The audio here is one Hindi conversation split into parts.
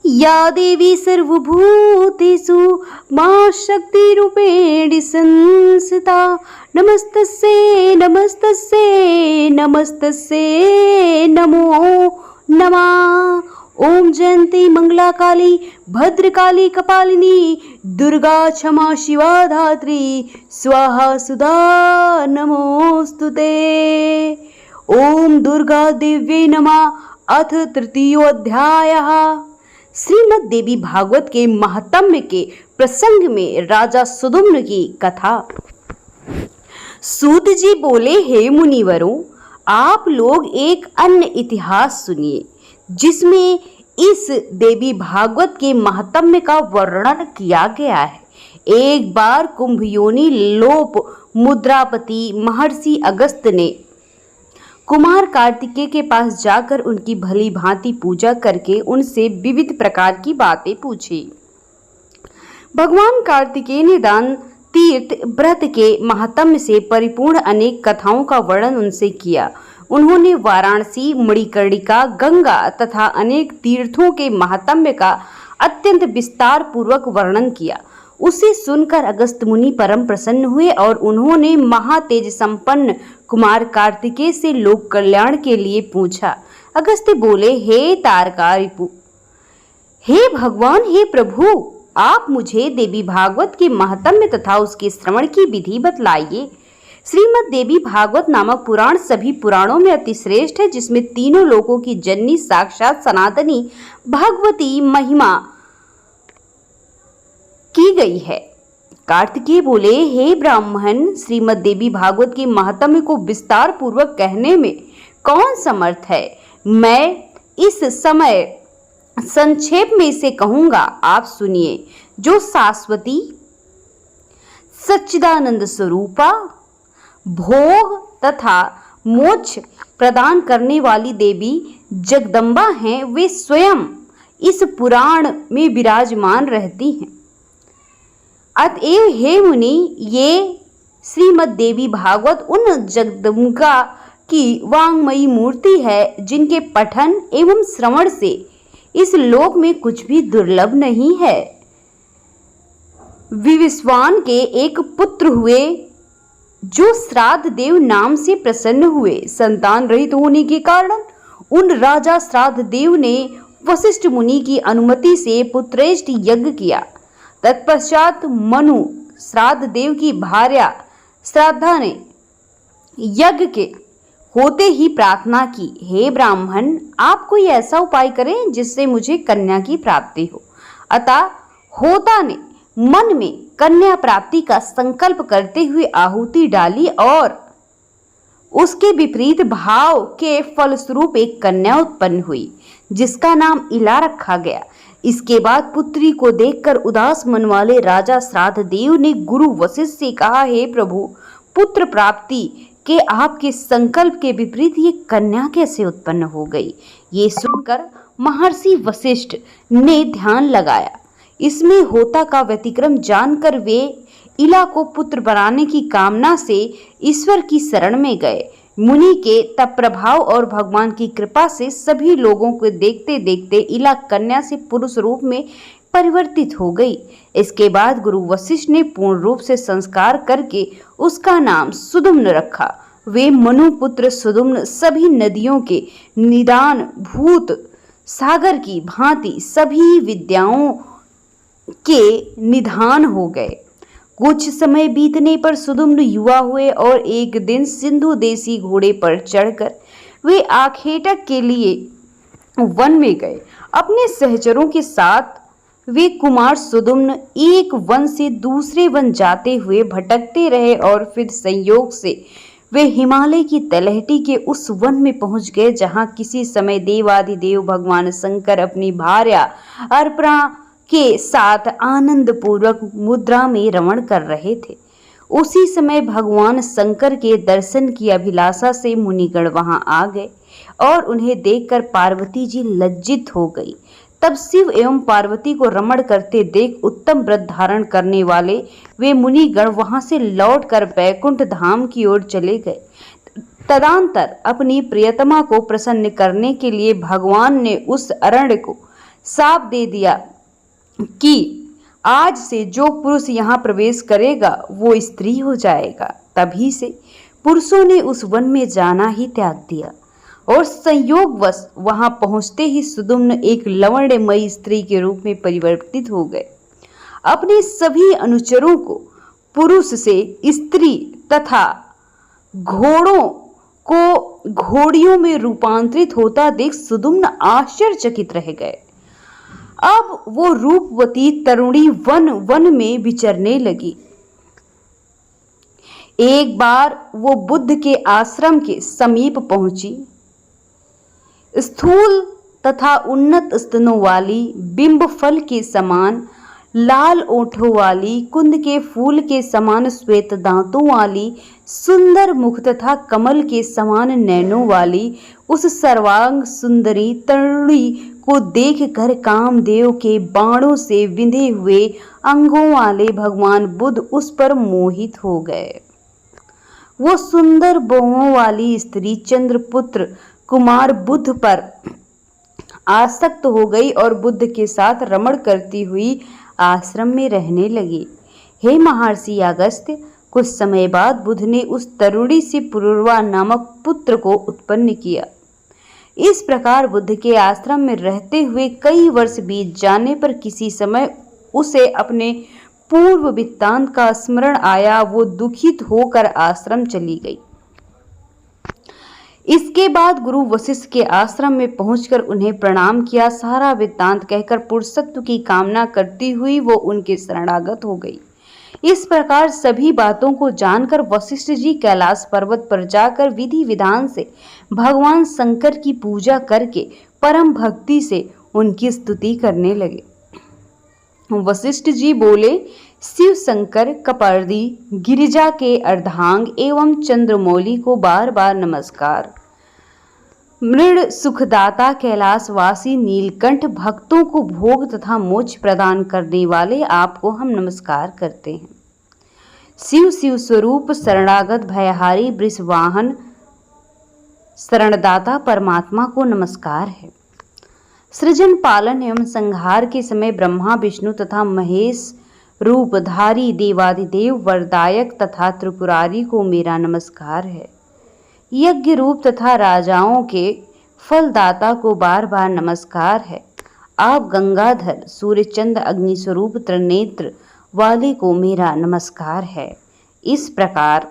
या देवी सर्वभूतेषु मां शक्तिरूपेण संस्थिता नमस्तस्यै नमस्तस्यै नमस्तस्यै नमो नमः। ओम जयंती मंगला काली भद्रकाली कपालिनी दुर्गा क्षमा शिवा धात्री स्वाहा सुधा नमोस्तुते। ओम दुर्गा देव्यै नमः। अथ तृतीयोऽध्यायः। श्रीमद् देवी भागवत के महात्म्य के प्रसंग में राजा सुदुम्न की कथा। सूत जी बोले, हे मुनिवरों, आप लोग एक अन्य इतिहास सुनिए जिसमें इस देवी भागवत के महात्म्य का वर्णन किया गया है। एक बार कुंभयोनि लोप मुद्रापति महर्षि अगस्त ने कुमार कार्तिकेय के पास जाकर उनकी भली भांति पूजा करके उनसे विविध प्रकार की बातें पूछी। भगवान कार्तिकेय ने दान तीर्थ व्रत के महात्म्य से परिपूर्ण अनेक कथाओं का वर्णन उनसे किया। उन्होंने वाराणसी, मणिकर्णिका, गंगा तथा अनेक तीर्थों के महात्म्य का अत्यंत विस्तार पूर्वक वर्णन किया। उसे सुनकर अगस्त मुनि परम प्रसन्न हुए और उन्होंने महातेज संपन्न कुमार कार्तिकेय से लोक कल्याण के लिए पूछा। अगस्त बोले, हे तारकारिपु, हे भगवान, हे प्रभु, आप मुझे देवी भागवत के महात्म्य तथा उसके श्रवण की विधि बतलाइए। श्रीमद् देवी भागवत नामक पुराण सभी पुराणों में अति श्रेष्ठ है, जिसमें तीनों लोकों की जननी साक्षात सनातनी भगवती महिमा की गई है। कार्तिकेय बोले, हे ब्राह्मण, श्रीमद् देवी भागवत के महात्म्य को विस्तार पूर्वक कहने में कौन समर्थ है? मैं इस समय संक्षेप में इसे कहूंगा, आप सुनिए। जो शाश्वती सच्चिदानंद स्वरूपा भोग तथा मोक्ष प्रदान करने वाली देवी जगदम्बा हैं, वे स्वयं इस पुराण में विराजमान रहती हैं। अतएव हे मुनि, ये श्रीमद् देवी भागवत उन जगदम्बा की वांगमयी मूर्ति है जिनके पठन एवं श्रवण से इस लोक में कुछ भी दुर्लभ नहीं है। विवस्वान के एक पुत्र हुए जो श्राद्ध देव नाम से प्रसन्न हुए। संतान रहित होने के कारण उन राजा श्राद्ध देव ने वशिष्ठ मुनि की अनुमति से पुत्रेष्ट यज्ञ किया। तत्पश्चात मनु श्राद्ध देव की भार्या श्राद्धा ने यज्ञ के होते ही प्रार्थना की, हे ब्राह्मण, आप कोई ऐसा उपाय करें जिससे मुझे कन्या की प्राप्ति हो। अतः होता ने मन में कन्या प्राप्ति का संकल्प करते हुए आहुति डाली और उसके विपरीत भाव के फलस्वरूप एक कन्या उत्पन्न हुई जिसका नाम इला रखा गया। इसके बाद पुत्री को देखकर उदास मन वाले राजा श्राद्ध देव ने गुरु वशिष्ठ से कहा, हे प्रभु, पुत्र प्राप्ति के आपके संकल्प के विपरीत ये कन्या कैसे उत्पन्न हो गई? ये सुनकर महर्षि वशिष्ठ ने ध्यान लगाया। इसमें होता का व्यतिक्रम जानकर वे इला को पुत्र बनाने की कामना से ईश्वर की शरण में गए। मुनि के तप प्रभाव और भगवान की कृपा से सभी लोगों को देखते देखते इला कन्या से पुरुष रूप में परिवर्तित हो गई। इसके बाद गुरु वशिष्ठ ने पूर्ण रूप से संस्कार करके उसका नाम सुदुम्न रखा। वे मनुपुत्र सुदुम्न सभी नदियों के निदान भूत सागर की भांति सभी विद्याओं के निधान हो गए। कुछ समय बीतने पर सुदुम्न युवा हुए और एक दिन सिंधु देशी घोड़े पर चढ़कर वे आखेटक के लिए वन में गए। अपने सहचरों के साथ वे कुमार सुदुम्न एक वन से दूसरे वन जाते हुए भटकते रहे और फिर संयोग से वे हिमालय की तलहटी के उस वन में पहुंच गए जहां किसी समय देवाधिदेव भगवान शंकर अपनी भार्या अर्पणा के साथ आनंद पूर्वक मुद्रा में रमण कर रहे थे। उसी समय भगवान शंकर के दर्शन की अभिलाषा से मुनिगण वहां आ गए और उन्हें देखकर पार्वती जी लज्जित हो गई। तब शिव एवं पार्वती को रमण करते देख उत्तम व्रत धारण करने वाले वे मुनिगण वहां से लौटकर बैकुंठ धाम की ओर चले गए। तदंतर अपनी प्रियतमा को प्रसन्न करने के लिए भगवान ने उस अरण्य को साफ दे दिया कि आज से जो पुरुष यहाँ प्रवेश करेगा वो स्त्री हो जाएगा। तभी से पुरुषों ने उस वन में जाना ही त्याग दिया और संयोगवश वहां पहुंचते ही सुदुम्न एक लवण्यमयी स्त्री के रूप में परिवर्तित हो गए। अपने सभी अनुचरों को पुरुष से स्त्री तथा घोड़ों को घोड़ियों में रूपांतरित होता देख सुदुम्न आश्चर्यचकित रह गए। अब वो रूपवती तरुणी वन वन में विचरने लगी। एक बार वो बुद्ध के आश्रम के समीप पहुंची। स्थूल तथा उन्नत स्तनों वाली, बिंब फल के समान लाल ओठों वाली, कुंद के फूल के समान श्वेत दांतों वाली, सुंदर मुख तथा कमल के समान नैनों वाली उस सर्वांग सुंदरी तरुणी को देखकर कामदेव के बाणों से विंधे हुए अंगों वाले भगवान बुद्ध उस पर मोहित हो गए। वो सुंदर बाहों वाली स्त्री चंद्रपुत्र कुमार बुद्ध पर आसक्त हो गई और बुद्ध के साथ रमण करती हुई आश्रम में रहने लगी। हे महर्षि अगस्त्य, कुछ समय बाद बुद्ध ने उस तरुणी से पुरुरवा नामक पुत्र को उत्पन्न किया। इस प्रकार बुद्ध के आश्रम में रहते हुए कई वर्ष बीत जाने पर किसी समय उसे अपने पूर्व वृत्तांत का स्मरण आया। वो दुखित होकर आश्रम चली गई। इसके बाद गुरु वशिष्ठ के आश्रम में पहुंचकर उन्हें प्रणाम किया। सारा वृत्तांत कहकर पुरुषत्व की कामना करती हुई वो उनके शरणागत हो गई। इस प्रकार सभी बातों को जानकर वशिष्ठ जी कैलाश पर्वत पर जाकर विधि विधान से भगवान शंकर की पूजा करके परम भक्ति से उनकी स्तुति करने लगे। वशिष्ठ जी बोले, शिव शंकर, कपर्दी, गिरिजा के अर्धांग एवं चंद्रमौली को बार बार नमस्कार। मृड सुखदाता कैलाशवासी नीलकंठ, भक्तों को भोग तथा मोक्ष प्रदान करने वाले आपको हम नमस्कार करते हैं। शिव शिव स्वरूप शरणागत भयहारी वृषवाहन शरणदाता परमात्मा को नमस्कार है। सृजन पालन एवं संहार के समय ब्रह्मा विष्णु तथा महेश रूपधारी देवादिदेव वरदायक तथा त्रिपुरारी को मेरा नमस्कार है। यज्ञ रूप तथा राजाओं के फलदाता को बार बार नमस्कार है। आप गंगाधर सूर्यचंद्र अग्निस्वरूप त्रिनेत्र वाले को मेरा नमस्कार है। इस प्रकार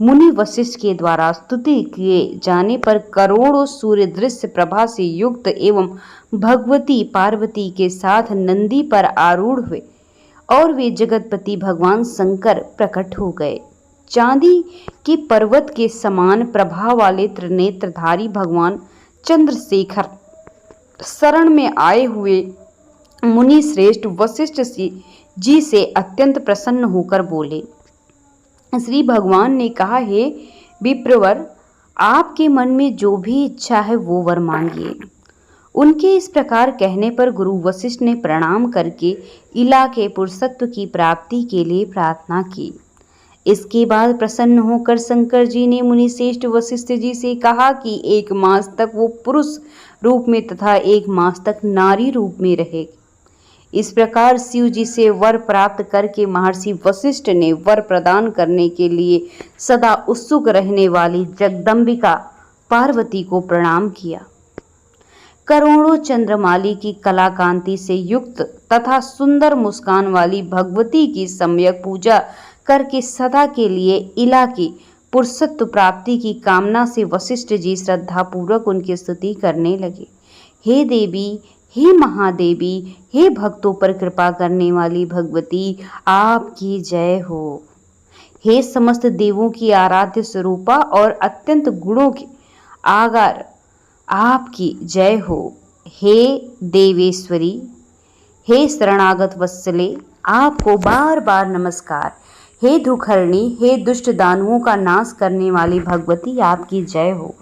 मुनि वशिष्ठ के द्वारा स्तुति किए जाने पर करोड़ों सूर्य दृश्य प्रभा से युक्त एवं भगवती पार्वती के साथ नंदी पर आरूढ़ हुए और वे जगतपति भगवान शंकर प्रकट हो गए। चांदी के पर्वत के समान प्रभा वाले त्रिनेत्रधारी भगवान चंद्रशेखर शरण में आए हुए मुनि श्रेष्ठ वशिष्ठ जी से अत्यंत प्रसन्न होकर बोले। श्री भगवान ने कहा, हे विप्रवर, आपके मन में जो भी इच्छा है वो वर मांगिए। उनके इस प्रकार कहने पर गुरु वशिष्ठ ने प्रणाम करके इला के पुरुषत्व की प्राप्ति के लिए प्रार्थना की। इसके बाद प्रसन्न होकर शंकर जी ने मुनिश्रेष्ठ वशिष्ठ जी से कहा कि 1 मास तक वो पुरुष रूप में तथा 1 मास तक नारी रूप में रहेगी। इस प्रकार शिव जी से वर प्राप्त करके महर्षि वशिष्ठ ने वर प्रदान करने के लिए सदा उत्सुक रहने वाली जगदम्बिका पार्वती को प्रणाम किया। करोड़ों चंद्रमाली की कलाकांति से युक्त तथा सुंदर मुस्कान वाली भगवती की सम्यक पूजा करके सदा के लिए इला की पुरुषत्व प्राप्ति की कामना से वशिष्ठ जी श्रद्धापूर्वक उनकी स्तुति करने लगे। हे देवी, हे महादेवी, हे भक्तों पर कृपा करने वाली भगवती, आपकी जय हो। हे समस्त देवों की आराध्य स्वरूपा और अत्यंत गुणों के आगार, आपकी जय हो। हे देवेश्वरी, हे शरणागत वत्सले, आपको बार बार नमस्कार। हे दुखहरणी, हे दुष्ट दानवों का नाश करने वाली भगवती, आपकी जय हो।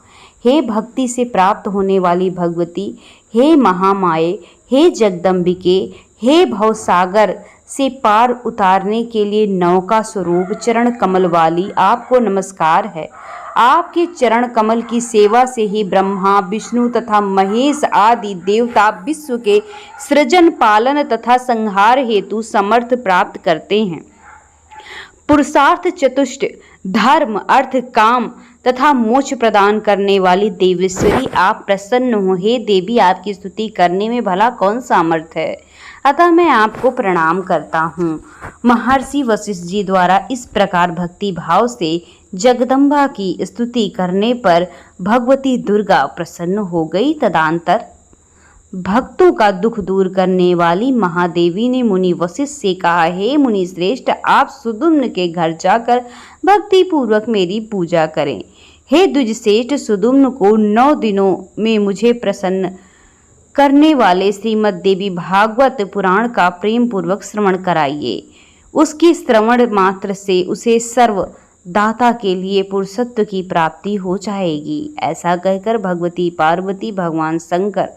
हे भक्ति से प्राप्त होने वाली भगवती, हे महामाये, हे जगदम्बिके, हे भवसागर से पार उतारने के लिए नौका स्वरूप चरण कमल वाली, आपको नमस्कार है। आपके चरण कमल की सेवा से ही ब्रह्मा, विष्णु तथा महेश आदि देवता विश्व के सृजन, पालन तथा संहार हेतु समर्थ प्राप्त करते हैं। पुरुषार्थ चतुष्ट, धर्म, अर्थ, काम तथा मोक्ष प्रदान करने वाली देवेश्वरी, आप प्रसन्न हो। हे देवी, आपकी स्तुति करने में भला कौन सामर्थ है, अतः मैं आपको प्रणाम करता हूँ। महर्षि वशिष्ठ जी द्वारा इस प्रकार भक्ति भाव से जगदम्बा की स्तुति करने पर भगवती दुर्गा प्रसन्न हो गई। तदंतर भक्तों का दुख दूर करने वाली महादेवी ने मुनि वशिष्ठ से कहा, हे मुनि श्रेष्ठ, आप सुदुम्न के घर जाकर भक्ति पूर्वक मेरी पूजा करें। हे द्विजश्रेष्ठ, सुदुम्न को 9 दिनों में मुझे प्रसन्न करने वाले श्रीमद् देवी भागवत पुराण का प्रेम पूर्वक श्रवण कराइए। उसके श्रवण मात्र से उसे सर्व दाता के लिए पुरुषत्व की प्राप्ति हो जाएगी। ऐसा कहकर भगवती पार्वती भगवान शंकर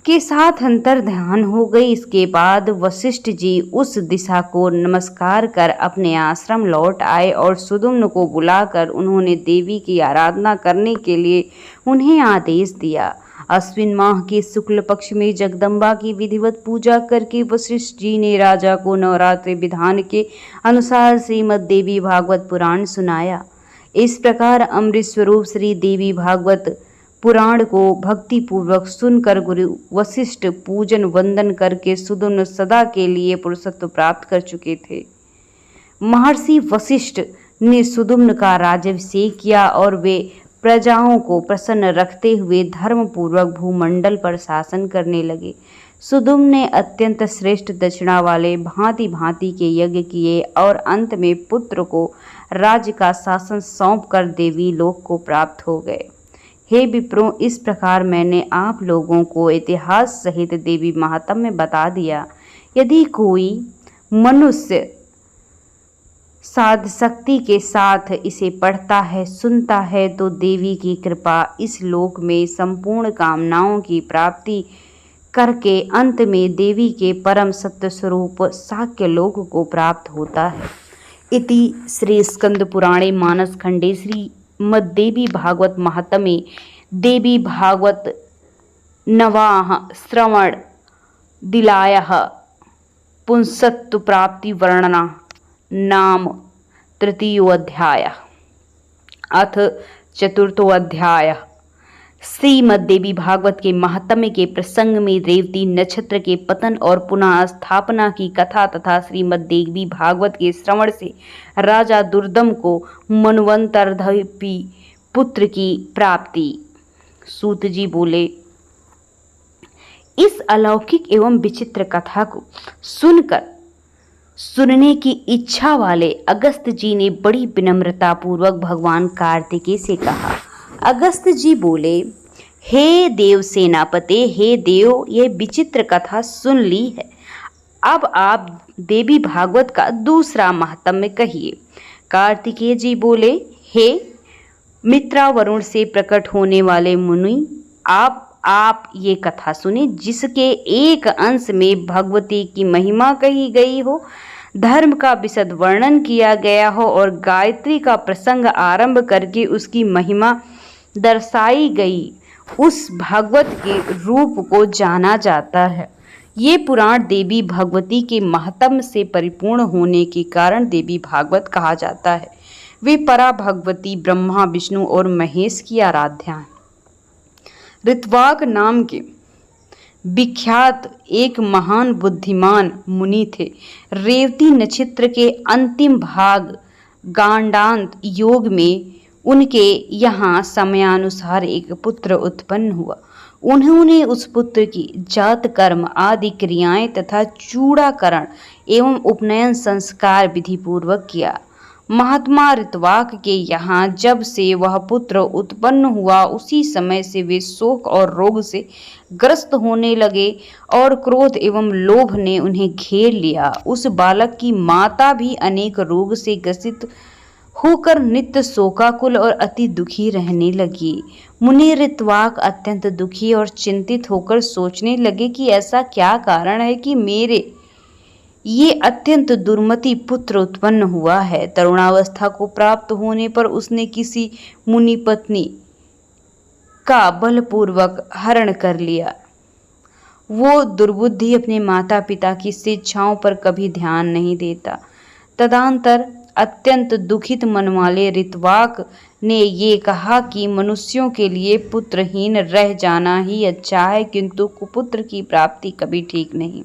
के साथ अंतर ध्यान हो गई। इसके बाद वशिष्ठ जी उस दिशा को नमस्कार कर अपने आश्रम लौट आए और सुदुम्न को बुलाकर उन्होंने देवी की आराधना करने के लिए उन्हें आदेश दिया। अश्विन माह के शुक्ल पक्ष में जगदम्बा की विधिवत पूजा करके वशिष्ठ जी ने राजा को नवरात्रि विधान के अनुसार श्रीमद् देवी भागवत पुराण सुनाया। इस प्रकार अमृत स्वरूप श्री देवी भागवत पुराण को भक्ति पूर्वक सुनकर गुरु वशिष्ठ पूजन वंदन करके सुदुम्न सदा के लिए पुरुषत्व प्राप्त कर चुके थे। महर्षि वशिष्ठ ने सुदुम्न का राज्याभिषेक किया और वे प्रजाओं को प्रसन्न रखते हुए धर्म पूर्वक भूमंडल पर शासन करने लगे। सुदुम्न ने अत्यंत श्रेष्ठ दक्षिणा वाले भांति भांति के यज्ञ किए और अंत में पुत्र को राज्य का शासन सौंपकर देवी लोक को प्राप्त हो गए। हे विप्रों, इस प्रकार मैंने आप लोगों को इतिहास सहित देवी महात्म्य बता दिया। यदि कोई मनुष्य साध शक्ति के साथ इसे पढ़ता है, सुनता है, तो देवी की कृपा इस लोक में संपूर्ण कामनाओं की प्राप्ति करके अंत में देवी के परम सत्य स्वरूप साक्य लोक को प्राप्त होता है। इति श्री स्कंद पुराणे मानस खंडे श्रीमद्देवी भागवत महात्म्ये देवी भागवत नवाः श्रवण दिलायः पुंसत्व प्राप्ति वर्णना नाम तृतीयोऽध्यायः। अथ चतुर्थोऽध्यायः। श्रीमद्देवी भागवत के महात्म्य के प्रसंग में रेवती नक्षत्र के पतन और पुनः स्थापना की कथा तथा श्रीमद्देवी भागवत के श्रवण से राजा दुर्दम को मनवंतरधपी पुत्र की प्राप्ति। सूत जी बोले, इस अलौकिक एवं विचित्र कथा को सुनने की इच्छा वाले अगस्त जी ने बड़ी विनम्रता पूर्वक भगवान कार्तिकेय से कहा। अगस्त जी बोले, हे देव सेनापते, हे देव, यह विचित्र कथा सुन ली है। अब आप देवी भागवत का दूसरा महात्म्य कहिए। कार्तिकेय जी बोले, हे मित्रा वरुण से प्रकट होने वाले मुनि, आप ये कथा सुने जिसके एक अंश में भगवती की महिमा कही गई हो, धर्म का विशद वर्णन किया गया हो और गायत्री का प्रसंग आरंभ करके उसकी महिमा दर्शाई गई। उस भागवत के रूप को जाना जाता है। ये पुराण देवी भगवती के महात्म्य से परिपूर्ण होने के कारण देवी भागवत कहा जाता है। वे परा भगवती ब्रह्मा, विष्णु और महेश की आराध्या हैं। ऋत्वाक नाम के विख्यात एक महान बुद्धिमान मुनि थे। रेवती नक्षत्र के अंतिम भाग गांडांत योग में उनके यहाँ समयानुसार एक पुत्र उत्पन्न हुआ। उन्होंने उस पुत्र की जात कर्म आदि क्रियाएं तथा चूड़ाकरण एवं उपनयन संस्कार विधि पूर्वक किया। महात्मा ऋत्वाक के यहाँ जब से वह पुत्र उत्पन्न हुआ, उसी समय से वे शोक और रोग से ग्रस्त होने लगे और क्रोध एवं लोभ ने उन्हें घेर लिया। उस बालक की माता भी अनेक रोग से ग्रसित होकर नित्य शोकाकुल और अति दुखी रहने लगी। मुनि ऋत्वाक अत्यंत दुखी और चिंतित होकर सोचने लगे कि ऐसा क्या कारण है कि मेरे ये अत्यंत दुर्मति पुत्र उत्पन्न हुआ है। तरुणावस्था को प्राप्त होने पर उसने किसी मुनि पत्नी का बलपूर्वक हरण कर लिया। वो दुर्बुद्धि अपने माता पिता की शिक्षाओं पर कभी ध्यान नहीं देता। तदंतर अत्यंत दुखित मन वाले ऋत्वाक ने ये कहा कि मनुष्यों के लिए पुत्रहीन रह जाना ही अच्छा है, किंतु कुपुत्र की प्राप्ति कभी ठीक नहीं।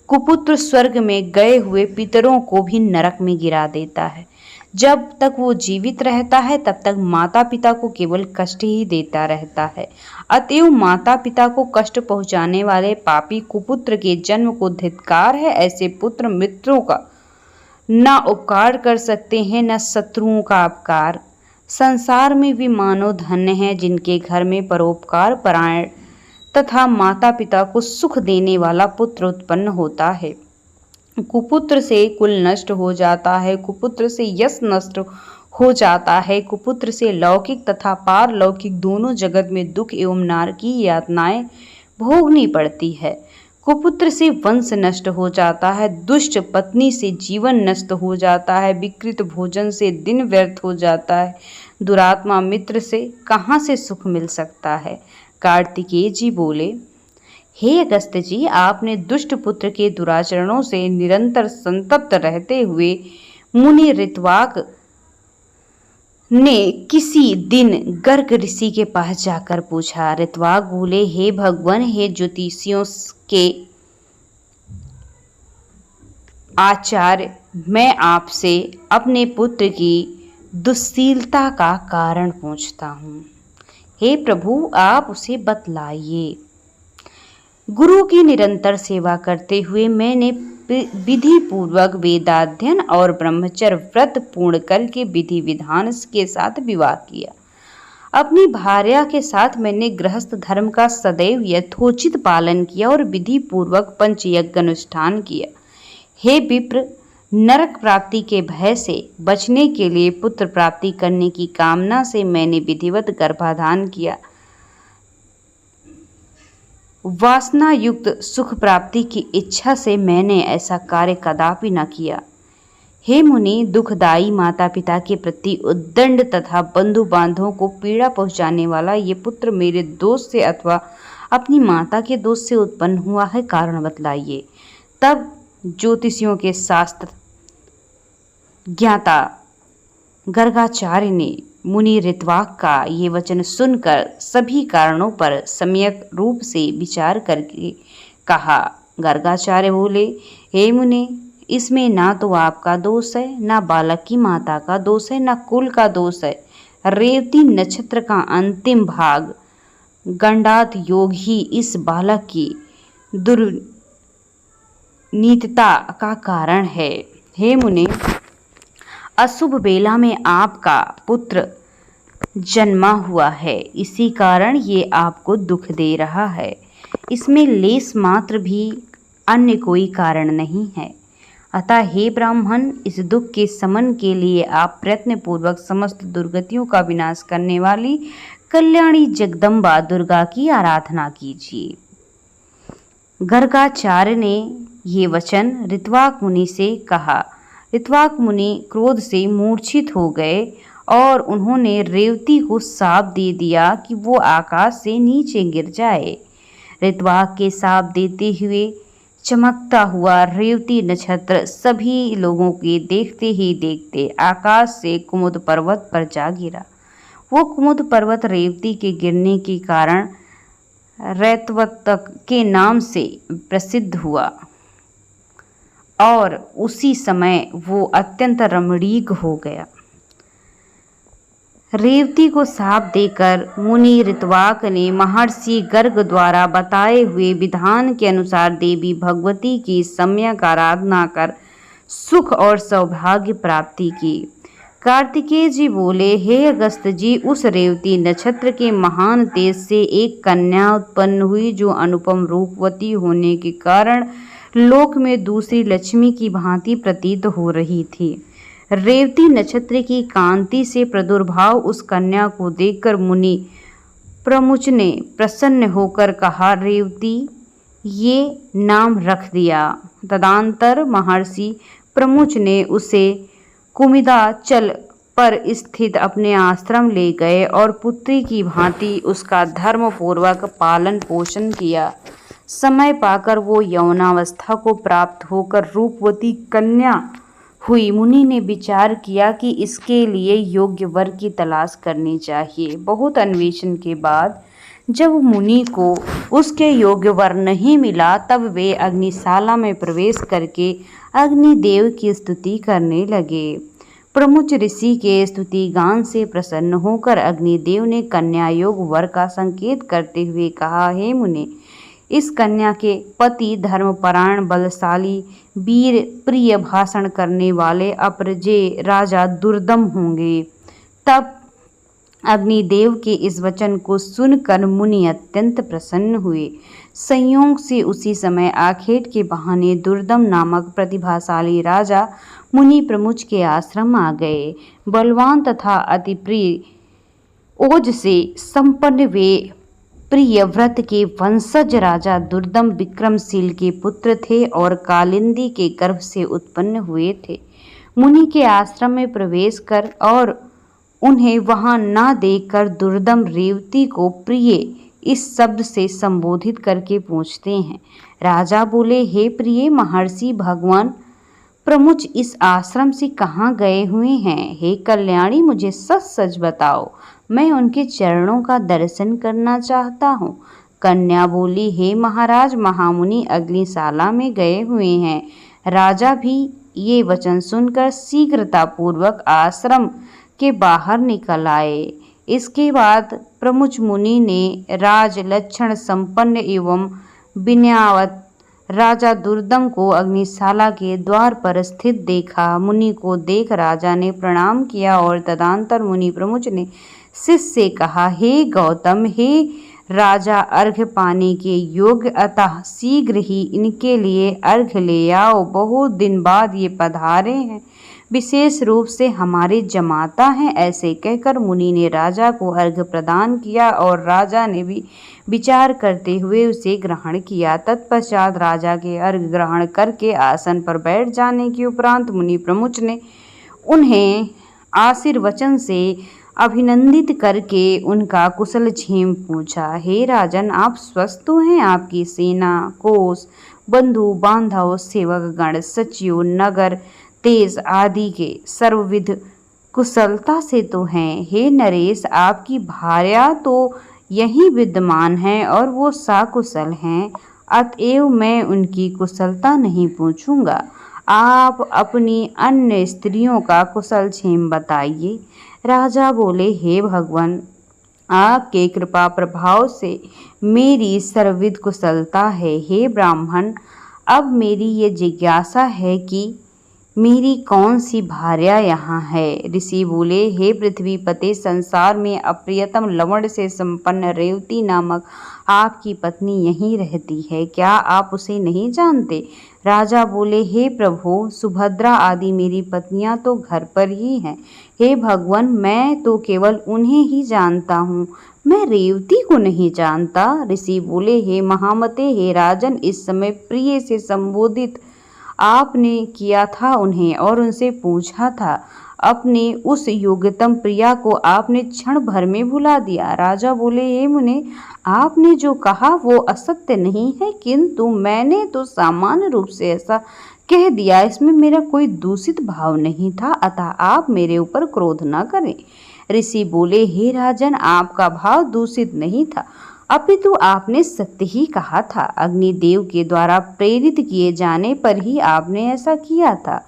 कुपुत्र स्वर्ग में गए हुए पितरों को भी नरक में गिरा देता है। जब तक वो जीवित रहता है तब तक माता पिता को केवल कष्ट ही देता रहता है। अतएव माता पिता को कष्ट पहुंचाने वाले पापी कुपुत्र के जन्म को धिक्कार है। ऐसे पुत्र मित्रों का न उपकार कर सकते हैं न शत्रुओं का अपकार। संसार में भी मानव धन्य हैं जिनके घर में परोपकार परायण तथा माता पिता को सुख देने वाला पुत्र उत्पन्न होता है। कुपुत्र से कुल नष्ट हो जाता है, कुपुत्र से यश नष्ट हो जाता है, कुपुत्र से लौकिक तथा पारलौकिक दोनों जगत में दुख एवं नरक की यातनाएं भोगनी पड़ती है। कुपुत्र से वंश नष्ट हो जाता है, दुष्ट पत्नी से जीवन नष्ट हो जाता है, विकृत भोजन से दिन व्यर्थ हो जाता है, दुरात्मा मित्र से कहाँ से सुख मिल सकता है। कार्तिकेय जी बोले, हे अगस्त जी, आपने दुष्ट पुत्र के दुराचरणों से निरंतर संतप्त रहते हुए मुनि ऋत्वाक ने किसी दिन गर्ग ऋषि के पास जाकर पूछा। ऋत्वाक बोले, हे भगवान, हे ज्योतिषियों के आचार्य, मैं आपसे अपने पुत्र की दुश्शीलता का कारण पूछता हूँ। हे प्रभु, आप उसे बतलाइए। गुरु की निरंतर सेवा करते हुए मैंने विधि पूर्वक वेदाध्ययन और ब्रह्मचर्य व्रत पूर्ण करके विधि विधान के साथ विवाह किया। अपनी भार्या के साथ मैंने गृहस्थ धर्म का सदैव यथोचित पालन किया और विधि पूर्वक पंचयज्ञ अनुष्ठान किया। हे विप्र, नरक प्राप्ति के भय से बचने के लिए पुत्र प्राप्ति करने की कामना से मैंने विधिवत गर्भाधान किया। वासना युक्त सुख प्राप्ति की इच्छा से मैंने ऐसा कार्य कदापि न किया। हे मुनि, दुखदायी माता पिता के प्रति उद्दंड तथा बंधु बांधवों को पीड़ा पहुंचाने वाला ये पुत्र मेरे दोष से अथवा अपनी माता के दोष से उत्पन्न हुआ है, कारण बतलाइए। तब ज्योतिषियों के शास्त्र ज्ञाता गर्गाचार्य ने मुनि ऋत्वाक का ये वचन सुनकर सभी कारणों पर सम्यक रूप से विचार करके कहा। गर्गाचार्य बोले, हे मुनि, इसमें ना तो आपका दोष है, ना बालक की माता का दोष है, ना कुल का दोष है। रेवती नक्षत्र का अंतिम भाग गंडात योग ही इस बालक की दुर्नीतता का कारण है। हे मुनि, अशुभ बेला में आपका पुत्र जन्मा हुआ है, इसी कारण ये आपको दुख दे रहा है। इसमें लेस मात्र भी अन्य कोई कारण नहीं है। अतः हे ब्राह्मण, इस दुख के शमन के लिए आप प्रयत्न पूर्वक समस्त दुर्गतियों का विनाश करने वाली कल्याणी जगदम्बा दुर्गा की आराधना कीजिए। गर्गाचार्य ने ये वचन ऋत्वाक मुनि से कहा। ऋत्वाक मुनि क्रोध से मूर्छित हो गए और उन्होंने रेवती को शाप दे दिया कि वो आकाश से नीचे गिर जाए। ऋत्वाक के शाप देते हुए चमकता हुआ रेवती नक्षत्र सभी लोगों के देखते ही देखते आकाश से कुमुद पर्वत पर जा गिरा। वो कुमुद पर्वत रेवती के गिरने के कारण रैतवतक के नाम से प्रसिद्ध हुआ और उसी समय वो अत्यंत रमणीक हो गया। रेवती को शाप देकर मुनि ऋत्वाक ने महर्षि गर्ग द्वारा बताए हुए विधान के अनुसार देवी भगवती की सम्यक आराधना कर सुख और सौभाग्य प्राप्ति की। कार्तिकेय जी बोले, हे अगस्त जी, उस रेवती नक्षत्र के महान तेज से एक कन्या उत्पन्न हुई जो अनुपम रूपवती होने के कारण लोक में दूसरी लक्ष्मी की भांति प्रतीत हो रही थी। रेवती नक्षत्र की कांति से प्रादुर्भाव उस कन्या को देखकर मुनि प्रमुच ने प्रसन्न होकर कहा, रेवती ये नाम रख दिया। तदनंतर महर्षि प्रमुच ने उसे कुमुदाचल पर स्थित अपने आश्रम ले गए और पुत्री की भांति उसका धर्मपूर्वक पालन पोषण किया। समय पाकर वो यौनावस्था को प्राप्त होकर रूपवती कन्या हुई। मुनि ने विचार किया कि इसके लिए योग्य वर की तलाश करनी चाहिए। बहुत अन्वेषण के बाद जब मुनि को उसके योग्य वर नहीं मिला, तब वे अग्निशाला में प्रवेश करके अग्निदेव की स्तुति करने लगे। प्रमुच ऋषि के स्तुति गान से प्रसन्न होकर अग्निदेव ने कन्या योग वर का संकेत करते हुए कहा, हे मुने, इस कन्या के पति धर्मपरायण, बलशाली, वीर, प्रिय भाषण करने वाले अपरजेय राजा दुर्दम होंगे। तब अग्निदेव के इस वचन को सुनकर मुनि अत्यंत प्रसन्न हुए। संयोग से उसी समय आखेट के बहाने दुर्दम नामक प्रतिभाशाली राजा मुनि प्रमुच के आश्रम आ गए। बलवान तथा अति प्रिय ओज से संपन्न वे प्रियव्रत के वंशज राजा दुर्दम विक्रमशील के पुत्र थे और कालिंदी के गर्भ से उत्पन्न हुए थे। मुनि के आश्रम में प्रवेश कर और उन्हें वहां न देखकर दुर्दम रेवती को प्रिय इस शब्द से संबोधित करके पूछते हैं। राजा बोले, हे प्रिय, महर्षि भगवान प्रमुच इस आश्रम से कहाँ गए हुए हैं? हे कल्याणी, मुझे सच सच बताओ, मैं उनके चरणों का दर्शन करना चाहता हूँ। कन्या बोली, हे महाराज, महामुनि अग्निशाला में गए हुए हैं। राजा भी ये वचन सुनकर शीघ्रतापूर्वक आश्रम के बाहर निकल आए। इसके बाद प्रमुच मुनि ने राज लक्षण संपन्न एवं विनयावत राजा दुर्दम को अग्निशाला के द्वार पर स्थित देखा। मुनि को देख राजा ने प्रणाम किया और तदनंतर मुनि प्रमुच ने शिष्य से कहा, हे गौतम, हे राजा, अर्घ्य पाने के योग्य, अतः शीघ्र ही इनके लिए अर्घ्य ले आओ। बहुत दिन बाद ये पधारे हैं, विशेष रूप से हमारे जमाता हैं। ऐसे कहकर मुनि ने राजा को अर्घ्य प्रदान किया और राजा ने भी विचार करते हुए उसे ग्रहण किया। तत्पश्चात राजा के अर्घ्य ग्रहण करके आसन पर बैठ जाने के उपरांत मुनि प्रमुच ने उन्हें आशीर्वचन से अभिनंदित करके उनका कुशल क्षेम पूछा। हे राजन, आप स्वस्थ तो हैं? आपकी सेना, कोष, बंधु बांधव, सेवक गण, सचिव, नगर, देश आदि के सर्वविध कुशलता से तो हैं। हे नरेश, आपकी भार्या तो यहीं विद्यमान है और वो सकुशल हैं, अतएव मैं उनकी कुशलता नहीं पूछूंगा। आप अपनी अन्य स्त्रियों का कुशल क्षेम बताइए। राजा बोले, हे भगवान, आपके कृपा प्रभाव से मेरी सर्वविध कुशलता है। हे ब्राह्मण, अब मेरी ये जिज्ञासा है कि मेरी कौन सी भार्या यहाँ है? ऋषि बोले, हे पृथ्वीपते, संसार में अप्रियतम लवण से संपन्न रेवती नामक आपकी पत्नी यहीं रहती है, क्या आप उसे नहीं जानते? राजा बोले, हे प्रभु, सुभद्रा आदि मेरी पत्नियां तो घर पर ही हैं। हे भगवान, मैं तो केवल उन्हें ही जानता हूँ, मैं रेवती को नहीं जानता। ऋषि बोले, हे महामते, हे राजन, इस समय प्रिय से संबोधित आपने किया था उन्हें और उनसे पूछा था। अपने उस योग्यतम प्रिया को आपने क्षण भर में भुला दिया। राजा बोले, हे मुने, आपने जो कहा वो असत्य नहीं है, किंतु मैंने तो सामान्य रूप से ऐसा कह दिया, इसमें मेरा कोई दूषित भाव नहीं था, अतः आप मेरे ऊपर क्रोध न करें। ऋषि बोले, हे राजन, आपका भाव दूषित नहीं था, अपितु आपने सत्य ही कहा था। अग्निदेव के द्वारा प्रेरित किए जाने पर ही आपने ऐसा किया था।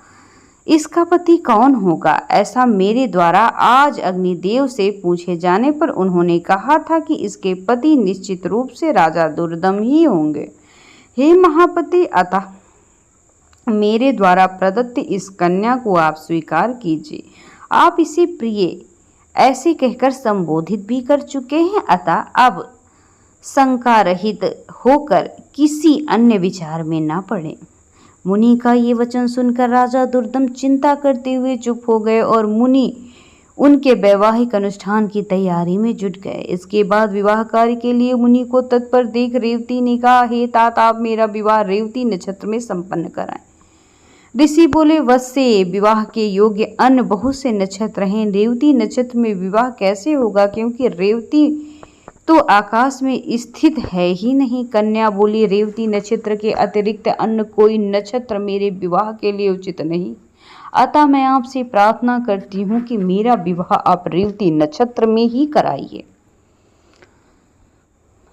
इसका पति कौन होगा? ऐसा मेरे द्वारा आज अग्निदेव से पूछे जाने पर उन्होंने कहा था कि इसके पति निश्चित रूप से राजा दुर्दम ही होंगे। हे महापति, अतः मेरे द्वारा प्रदत्त इस कन्या को आप स्वीकार कीजिए। आप इसे प्रिय ऐसे कहकर संबोधित भी कर चुके हैं, अतः अब शंका रहित होकर किसी अन्य विचार में न पड़े। मुनि का ये वचन सुनकर राजा दुर्दम चिंता करते हुए चुप हो गए और मुनि उनके वैवाहिक अनुष्ठान की तैयारी में जुट गए। इसके बाद विवाह कार्य के लिए मुनि को तत्पर देख रेवती ने कहा, हे तात, आप मेरा विवाह रेवती नक्षत्र में संपन्न कराएं। ऋषि बोले, वत्स्य, विवाह के योग्य अन्य बहुत से नक्षत्र हैं, रेवती नक्षत्र में विवाह कैसे होगा, क्योंकि रेवती तो आकाश में स्थित है ही नहीं। कन्या बोली, रेवती नक्षत्र के अतिरिक्त अन्य कोई नक्षत्र मेरे विवाह के लिए उचित नहीं, अतः मैं आपसे प्रार्थना करती हूँ कि मेरा विवाह आप रेवती नक्षत्र में ही कराइए।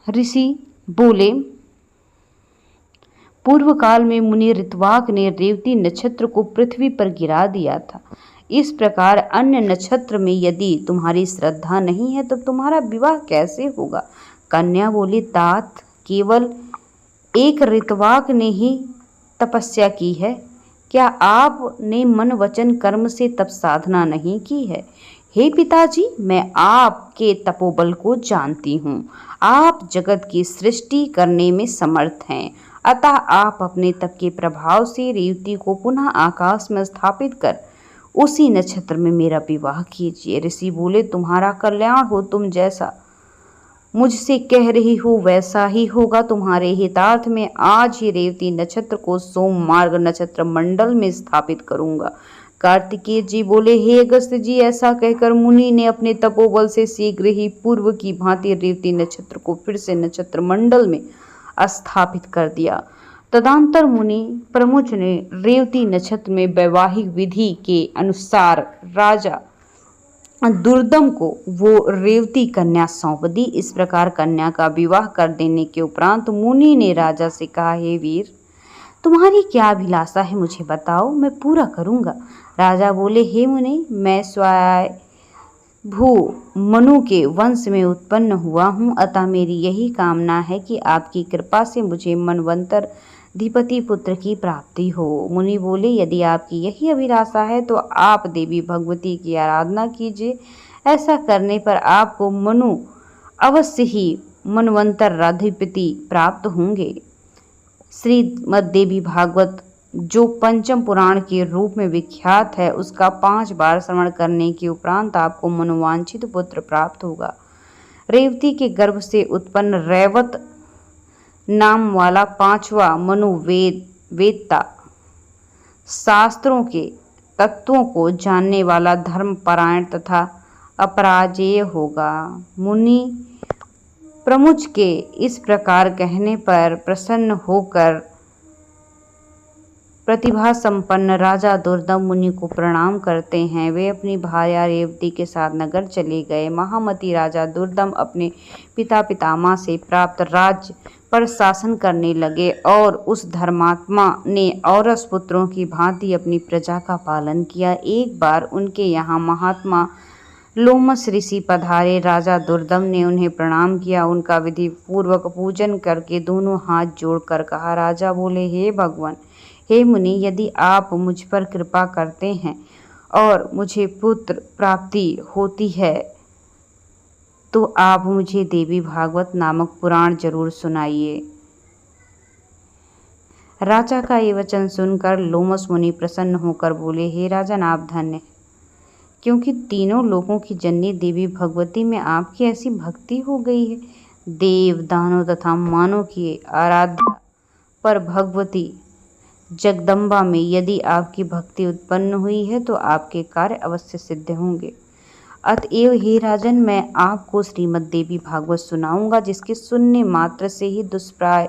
ऋषि बोले, पूर्व काल में मुनि ऋत्वाक ने रेवती नक्षत्र को पृथ्वी पर गिरा दिया था। इस प्रकार अन्य नक्षत्र में यदि तुम्हारी श्रद्धा नहीं है तो तुम्हारा विवाह कैसे होगा। कन्या बोली, तात, केवल एक ऋत्वाक ने ही तपस्या की है, क्या आपने मन वचन कर्म से तप साधना नहीं की है। हे पिताजी, मैं आपके तपोबल को जानती हूँ, आप जगत की सृष्टि करने में समर्थ हैं, अतः आप अपने तप के प्रभाव से रेवती को पुनः आकाश में स्थापित कर उसी नक्षत्र में मेरा विवाह कीजिए। ऋषि बोले, तुम्हारा कल्याण हो, तुम जैसा मुझसे कह रही हो वैसा ही होगा। तुम्हारे हितार्थ में आज ही रेवती नक्षत्र को सोम मार्ग नक्षत्र मंडल में स्थापित करूंगा। कार्तिकेय जी बोले, हे अगस्त्य जी, ऐसा कहकर मुनि ने अपने तपोबल से शीघ्र ही पूर्व की भांति रेवती नक्षत्र को फिर से नक्षत्र मंडल में स्थापित कर दिया। तदंतर मुनि प्रमुख ने रेवती नक्षत्र में वैवाहिक विधि के अनुसार राजा दुर्दम को वो रेवती कन्या सौंप दी। इस प्रकार कन्या का विवाह कर देने के उपरांत मुनि ने राजा से कहा, हे वीर, तुम्हारी क्या अभिलाषा है, मुझे बताओ, मैं पूरा करूंगा। राजा बोले, हे मुनि, मैं स्वयंभू मनु के वंश में उत्पन्न हुआ हूँ, अतः मेरी यही कामना है कि आपकी कृपा से मुझे मनवंतर अधिपति पुत्र की प्राप्ति हो। मुनि बोले, यदि आपकी यही अभिलाषा है तो आप देवी भगवती की आराधना कीजिए, ऐसा करने पर आपको मनु अवश्य ही मनवंतर अधिपति प्राप्त होंगे। श्रीमद्देवी भागवत जो पंचम पुराण के रूप में विख्यात है, उसका 5 बार श्रवण करने के उपरांत आपको मनोवांछित पुत्र प्राप्त होगा। रेवती के गर्भ से उत्पन्न रैवत नाम वाला 5वां मनु वेदता, शास्त्रों के तत्वों को जानने वाला, धर्मपरायण तथा अपराजेय होगा। मुनि प्रमुख के इस प्रकार कहने पर प्रसन्न होकर प्रतिभा संपन्न राजा दुर्दम मुनि को प्रणाम करते हैं। वे अपनी भार्या रेवती के साथ नगर चले गए। महामती राजा दुर्दम अपने पिता पितामह से प्राप्त राज्य पर शासन करने लगे और उस धर्मात्मा ने औरस पुत्रों की भांति अपनी प्रजा का पालन किया। एक बार उनके यहाँ महात्मा लोमस ऋषि पधारे। राजा दुर्दम ने उन्हें प्रणाम किया। उनका विधि पूर्वक पूजन करके दोनों हाथ जोड़कर कहा। राजा बोले, हे भगवान, हे मुनि, यदि आप मुझ पर कृपा करते हैं और मुझे पुत्र प्राप्ति होती है तो आप मुझे देवी भागवत नामक पुराण जरूर सुनाइए। राजा का ये वचन सुनकर लोमस मुनि प्रसन्न होकर बोले, हे राजन, आप धन्य, क्योंकि तीनों लोगों की जननी देवी भगवती में आपकी ऐसी भक्ति हो गई है। देव, दानव तथा मानव की आराध्या पर भगवती जगदम्बा में यदि आपकी भक्ति उत्पन्न हुई है तो आपके कार्य अवश्य सिद्ध होंगे। अतएव हे राजन, मैं आपको श्रीमद् देवी भागवत सुनाऊंगा, जिसके सुनने मात्र से ही दुष्प्राय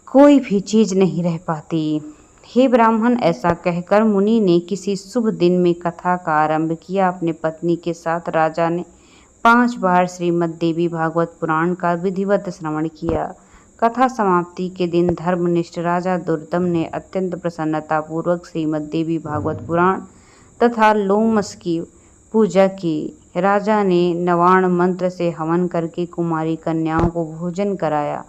कोई भी चीज नहीं रह पाती। हे ब्राह्मण, ऐसा कहकर मुनि ने किसी शुभ दिन में कथा का आरंभ किया। अपने पत्नी के साथ राजा ने 5 बार श्रीमद् देवी भागवत पुराण का विधिवत श्रवण किया। कथा समाप्ति के दिन धर्मनिष्ठ राजा दुर्दम ने अत्यंत प्रसन्नता पूर्वक श्रीमद् देवी भागवत पुराण तथा लोमस की पूजा की। राजा ने नवाण मंत्र से हवन करके कुमारी कन्याओं को भोजन कराया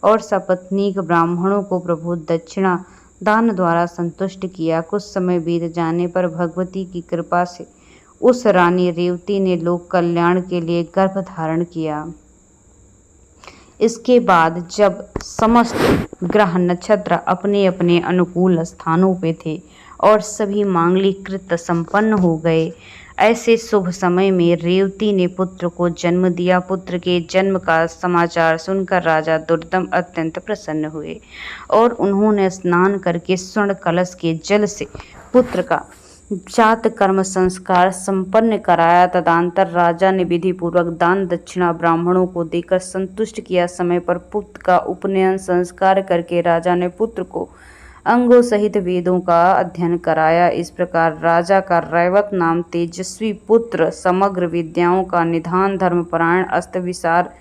और सपत्नीक ब्राह्मणों को प्रभु दक्षिणा दान द्वारा संतुष्ट किया। कुछ समय बीत जाने पर भगवती की कृपा से उस रानी रेवती ने लोक कल्याण के लिए गर्भ धारण किया। इसके बाद जब समस्त ग्रह नक्षत्र अपने अपने अनुकूल स्थानों पे थे और सभी मांगलिक कृत्य संपन्न हो गए, ऐसे शुभ समय में रेवती ने पुत्र को जन्म दिया। पुत्र के जन्म का समाचार सुनकर राजा दुर्दम अत्यंत प्रसन्न हुए और उन्होंने स्नान करके स्वर्ण कलश के जल से पुत्र का जात कर्म संस्कार संपन्न कराया। तदंतर राजा ने विधि पूर्वक दान दक्षिणा ब्राह्मणों को देकर संतुष्ट किया। समय पर पुत्र का उपनयन संस्कार करके राजा ने पुत्र को अंगों सहित वेदों का अध्ययन कराया। इस प्रकार राजा का रैवत नाम तेजस्वी पुत्र समग्र विद्याओं का निधान, धर्मपरायण, अस्तविसार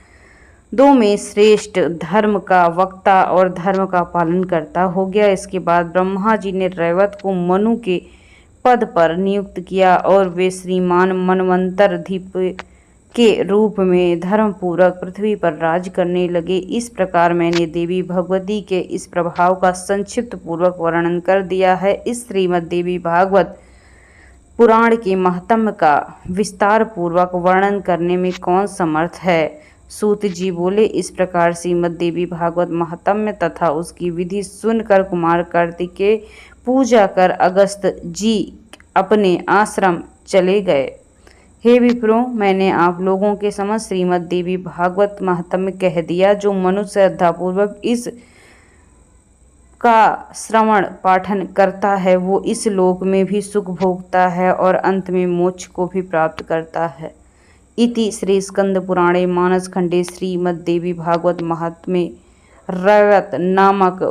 दो में श्रेष्ठ, धर्म का वक्ता और धर्म का पालन करता हो गया। इसके बाद ब्रह्मा जी ने रैवत को मनु के पद पर नियुक्त किया और वे श्रीमान मनवंतरधिप के रूप में धर्मपूर्वक पृथ्वी पर राज करने लगे। इस प्रकार मैंने देवी भगवती के इस प्रभाव का संक्षिप्त पूर्वक वर्णन कर दिया है। इस श्रीमद् देवी भागवत पुराण के महात्म्य का विस्तार पूर्वक वर्णन करने में कौन समर्थ है। सूत जी बोले, इस प्रकार श्रीमद् देवी भागवत महात्म्य तथा उसकी विधि सुनकर कुमार कार्तिकेय पूजा कर अगस्त जी अपने आश्रम चले गए। हे विप्रों, मैंने आप लोगों के समझ श्रीमद् देवी भागवत महात्म्य कह दिया। जो मनुष्य श्रद्धापूर्वक इस का श्रवण पाठन करता है वो इस लोक में भी सुख भोगता है और अंत में मोक्ष को भी प्राप्त करता है। इति श्री स्कंद पुराणे मानस खंडे श्रीमद् देवी भागवत महात्म्ये रैवत नामक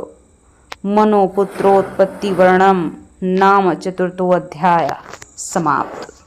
मनोपुत्रोत्पत्ति वर्णनम नाम चतुर्थोऽध्याय समाप्त।